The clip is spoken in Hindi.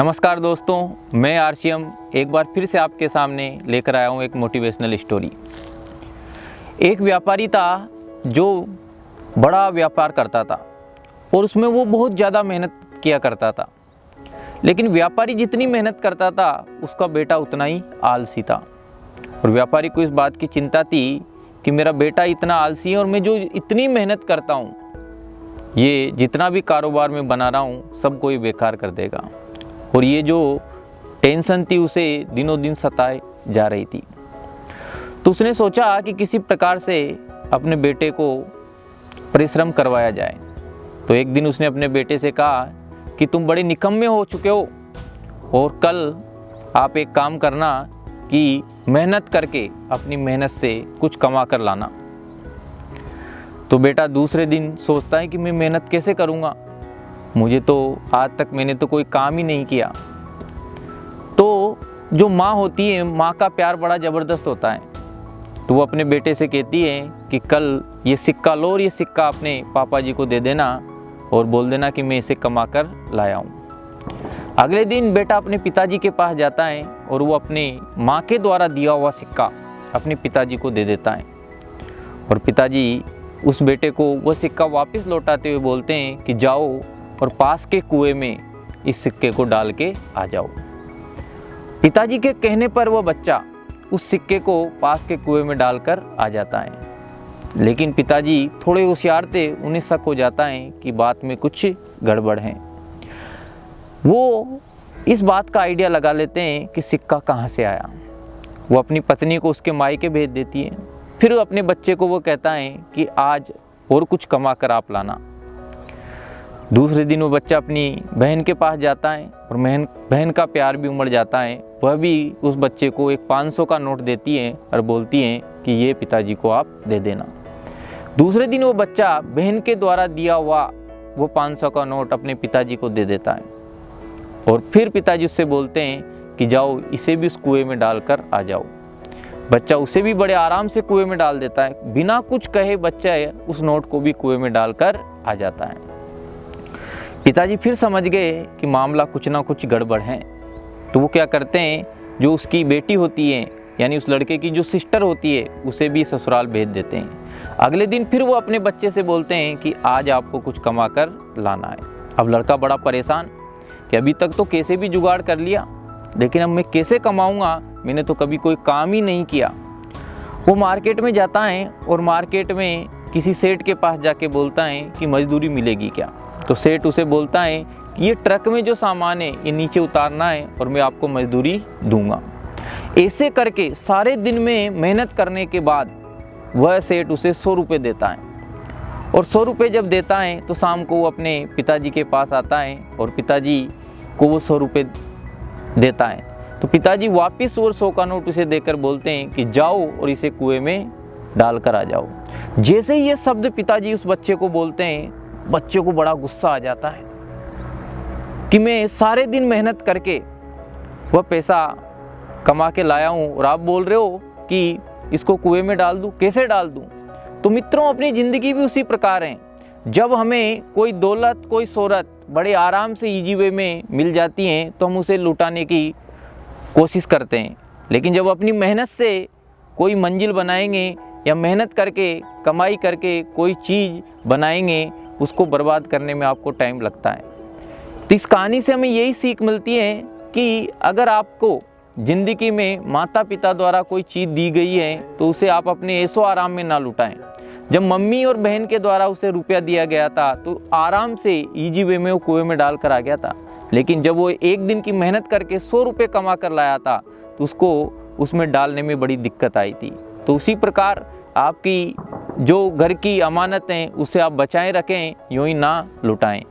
नमस्कार दोस्तों, मैं आरसीएम एक बार फिर से आपके सामने लेकर आया हूँ एक मोटिवेशनल स्टोरी। एक व्यापारी था जो बड़ा व्यापार करता था और उसमें वो बहुत ज़्यादा मेहनत किया करता था। लेकिन व्यापारी जितनी मेहनत करता था उसका बेटा उतना ही आलसी था। और व्यापारी को इस बात की चिंता थी कि मेरा बेटा इतना आलसी है और मैं जो इतनी मेहनत करता हूँ, ये जितना भी कारोबार में बना रहा हूँ सब कोई बेकार कर देगा। और ये जो टेंशन थी उसे दिनों दिन सताए जा रही थी। तो उसने सोचा कि किसी प्रकार से अपने बेटे को परिश्रम करवाया जाए। तो एक दिन उसने अपने बेटे से कहा कि तुम बड़े निकम्मे हो चुके हो और कल आप एक काम करना कि मेहनत करके अपनी मेहनत से कुछ कमा कर लाना। तो बेटा दूसरे दिन सोचता है कि मैं मेहनत कैसे करूँगा, मुझे तो आज तक मैंने तो कोई काम ही नहीं किया। तो जो माँ होती है, माँ का प्यार बड़ा ज़बरदस्त होता है। तो वो अपने बेटे से कहती है कि कल ये सिक्का लो और ये सिक्का अपने पापा जी को दे देना और बोल देना कि मैं इसे कमा कर लाया हूँ। अगले दिन बेटा अपने पिताजी के पास जाता है और वो अपने माँ के द्वारा दिया हुआ सिक्का अपने पिताजी को दे देता है। और पिताजी उस बेटे को वह सिक्का वापस लौटाते हुए बोलते हैं कि जाओ और पास के कुएं में इस सिक्के को डाल के आ जाओ। पिताजी के कहने पर वह बच्चा उस सिक्के को पास के कुएं में डालकर आ जाता है। लेकिन पिताजी थोड़े होशियार थे, उन्हें शक हो जाता है कि बात में कुछ गड़बड़ है। वो इस बात का आइडिया लगा लेते हैं कि सिक्का कहाँ से आया। वो अपनी पत्नी को उसके मायके भेज देती है। फिर अपने बच्चे को वो कहता है कि आज और कुछ कमा कर आप लाना। दूसरे दिन वो बच्चा अपनी बहन के पास जाता है और बहन का प्यार भी उमड़ जाता है। वह भी उस बच्चे को एक 500 का नोट देती है और बोलती है कि ये पिताजी को आप दे देना। दूसरे दिन वो बच्चा बहन के द्वारा दिया हुआ वो 500 का नोट अपने पिताजी को दे देता है। और फिर पिताजी उससे बोलते हैं कि जाओ इसे भी उस कुएं में डालकर आ जाओ। बच्चा उसे भी बड़े आराम से कुएं में डाल देता है। बिना कुछ कहे बच्चा उस नोट को भी कुएं में डालकर आ जाता है। पिताजी फिर समझ गए कि मामला कुछ ना कुछ गड़बड़ है। तो वो क्या करते हैं, जो उसकी बेटी होती है यानी उस लड़के की जो सिस्टर होती है उसे भी ससुराल भेज देते हैं। अगले दिन फिर वो अपने बच्चे से बोलते हैं कि आज आपको कुछ कमा कर लाना है। अब लड़का बड़ा परेशान कि अभी तक तो कैसे भी जुगाड़ कर लिया, लेकिन अब मैं कैसे कमाऊँगा, मैंने तो कभी कोई काम ही नहीं किया। वो मार्केट में जाता है और मार्केट में किसी सेठ के पास जाके बोलता है कि मजदूरी मिलेगी क्या। तो सेठ उसे बोलता है कि ये ट्रक में जो सामान है ये नीचे उतारना है और मैं आपको मजदूरी दूंगा। ऐसे करके सारे दिन में मेहनत करने के बाद वह सेठ उसे 100 रुपये देता है। और 100 रुपये जब देता है तो शाम को वो अपने पिताजी के पास आता है और पिताजी को वो 100 रुपये देता है। तो पिताजी वापस और 100 का नोट उसे देकर बोलते हैं कि जाओ और इसे कुएं में डाल कर आ जाओ। जैसे ही ये शब्द पिताजी उस बच्चे को बोलते हैं, बच्चे को बड़ा गुस्सा आ जाता है कि मैं सारे दिन मेहनत करके वह पैसा कमा के लाया हूँ और आप बोल रहे हो कि इसको कुएं में डाल दूँ, कैसे डाल दूँ। तो मित्रों, अपनी ज़िंदगी भी उसी प्रकार है। जब हमें कोई दौलत, कोई शोहरत बड़े आराम से ईजी वे में मिल जाती हैं तो हम उसे लुटाने की कोशिश करते हैं। लेकिन जब अपनी मेहनत से कोई मंजिल बनाएंगे या मेहनत करके कमाई करके कोई चीज़ बनाएंगे, उसको बर्बाद करने में आपको टाइम लगता है। तो इस कहानी से हमें यही सीख मिलती है कि अगर आपको ज़िंदगी में माता पिता द्वारा कोई चीज़ दी गई है तो उसे आप अपने ऐशो आराम में ना लुटाएं। जब मम्मी और बहन के द्वारा उसे रुपया दिया गया था तो आराम से ईजी वे में वो कुएं में डाल कर आ गया था। लेकिन जब वो एक दिन की मेहनत करके 100 रुपये कमा कर लाया था तो उसको उसमें डालने में बड़ी दिक्कत आई थी। तो उसी प्रकार आपकी जो घर की अमानत हैं उसे आप बचाएं रखें, यूँ ही ना लुटाएं।